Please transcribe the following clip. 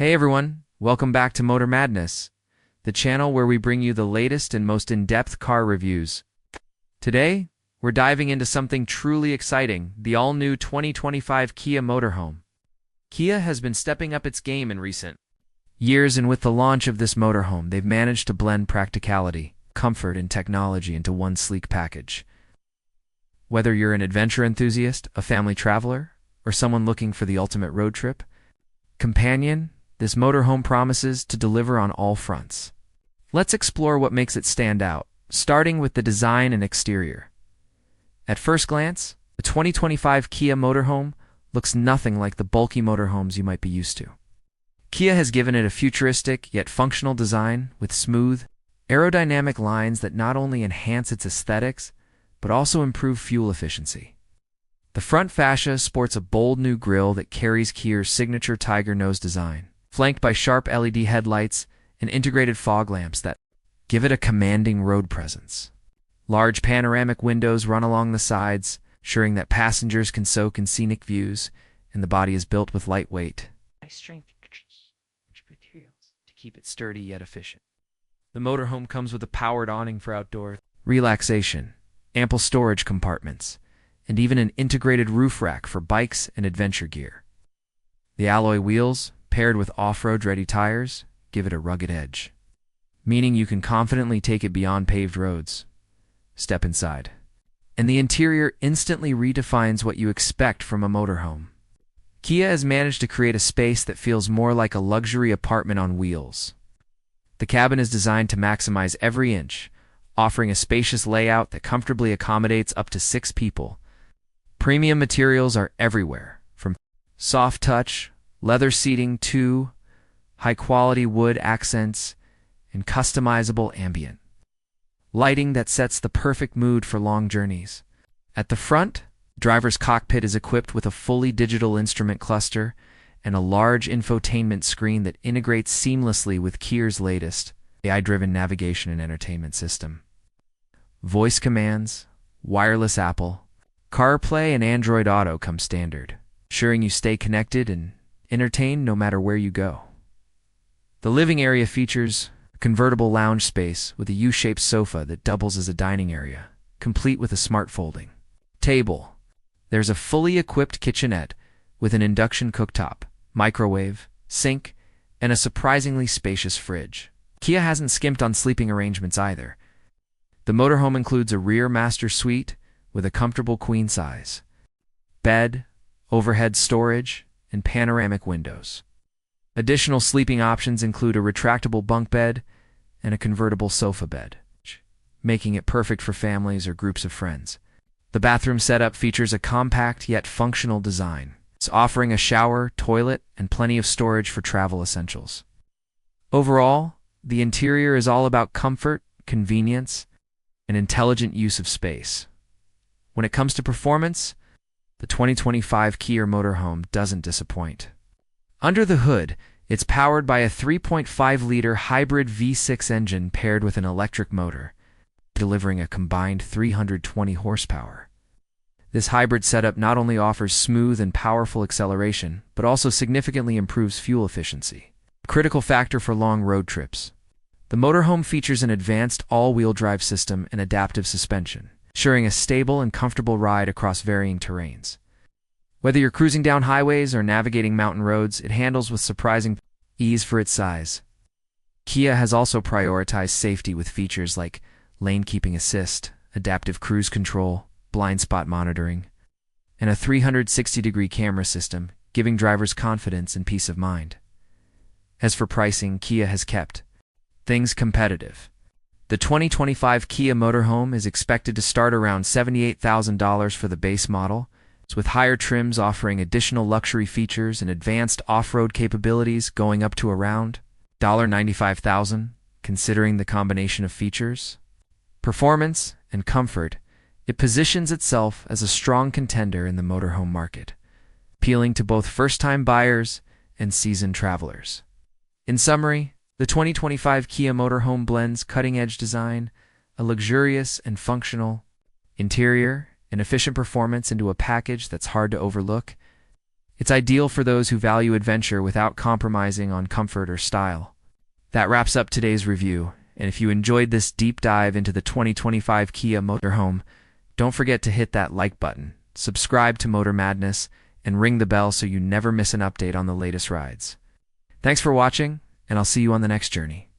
Hey everyone, welcome back to Motor Madness, the channel where we bring you the latest and most in-depth car reviews. Today, we're diving into something truly exciting, the all-new 2025 Kia Motorhome. Kia has been stepping up its game in recent years, and with the launch of this motorhome, they've managed to blend practicality, comfort, and technology into one sleek package. Whether you're an adventure enthusiast, a family traveler, or someone looking for the ultimate road trip companion, this motorhome promises to deliver on all fronts. Let's explore what makes it stand out, starting with the design and exterior. At first glance, the 2025 Kia Motorhome looks nothing like the bulky motorhomes you might be used to. Kia has given it a futuristic yet functional design with smooth, aerodynamic lines that not only enhance its aesthetics, but also improve fuel efficiency. The front fascia sports a bold new grille that carries Kia's signature tiger nose design, flanked by sharp LED headlights and integrated fog lamps that give it a commanding road presence. Large panoramic windows run along the sides, ensuring that passengers can soak in scenic views, and the body is built with lightweight, high-strength materials to keep it sturdy yet efficient. The motorhome comes with a powered awning for outdoor relaxation, ample storage compartments, and even an integrated roof rack for bikes and adventure gear. The alloy wheels, paired with off-road-ready tires, give it a rugged edge, meaning you can confidently take it beyond paved roads. Step inside, and the interior instantly redefines what you expect from a motorhome. Kia has managed to create a space that feels more like a luxury apartment on wheels. The cabin is designed to maximize every inch, offering a spacious layout that comfortably accommodates up to 6 people. Premium materials are everywhere, from soft touch, leather seating to high-quality wood accents and customizable ambient lighting that sets the perfect mood for long journeys. At the front, driver's cockpit is equipped with a fully digital instrument cluster and a large infotainment screen that integrates seamlessly with Kia's latest AI-driven navigation and entertainment system. Voice commands, wireless Apple, CarPlay, and Android Auto come standard, ensuring you stay connected and entertained no matter where you go. The living area features a convertible lounge space with a U-shaped sofa that doubles as a dining area, complete with a smart folding table. There's a fully equipped kitchenette with an induction cooktop, microwave, sink, and a surprisingly spacious fridge. Kia hasn't skimped on sleeping arrangements either. The motorhome includes a rear master suite with a comfortable queen-size bed, overhead storage, and panoramic windows. Additional sleeping options include a retractable bunk bed and a convertible sofa bed, making it perfect for families or groups of friends. The bathroom setup features a compact yet functional design. It's offering a shower, toilet, and plenty of storage for travel essentials. Overall, the interior is all about comfort, convenience, and intelligent use of space. When it comes to performance, the 2025 Kia Motorhome doesn't disappoint. Under the hood, it's powered by a 3.5-liter hybrid V6 engine paired with an electric motor, delivering a combined 320 horsepower. This hybrid setup not only offers smooth and powerful acceleration, but also significantly improves fuel efficiency, a critical factor for long road trips. The motorhome features an advanced all-wheel drive system and adaptive suspension, ensuring a stable and comfortable ride across varying terrains. Whether you're cruising down highways or navigating mountain roads, it handles with surprising ease for its size. Kia has also prioritized safety with features like lane keeping assist, adaptive cruise control, blind spot monitoring, and a 360-degree camera system, giving drivers confidence and peace of mind. As for pricing, Kia has kept things competitive. The 2025 Kia Motorhome is expected to start around $78,000 for the base model, with higher trims offering additional luxury features and advanced off-road capabilities going up to around $95,000, considering the combination of features, performance, and comfort. It positions itself as a strong contender in the motorhome market, appealing to both first-time buyers and seasoned travelers. In summary, the 2025 Kia Motorhome blends cutting-edge design, a luxurious and functional interior, and efficient performance into a package that's hard to overlook. It's ideal for those who value adventure without compromising on comfort or style. That wraps up today's review, and if you enjoyed this deep dive into the 2025 Kia Motorhome, don't forget to hit that like button, subscribe to Motor Madness, and ring the bell so you never miss an update on the latest rides. Thanks for watching, and I'll see you on the next journey.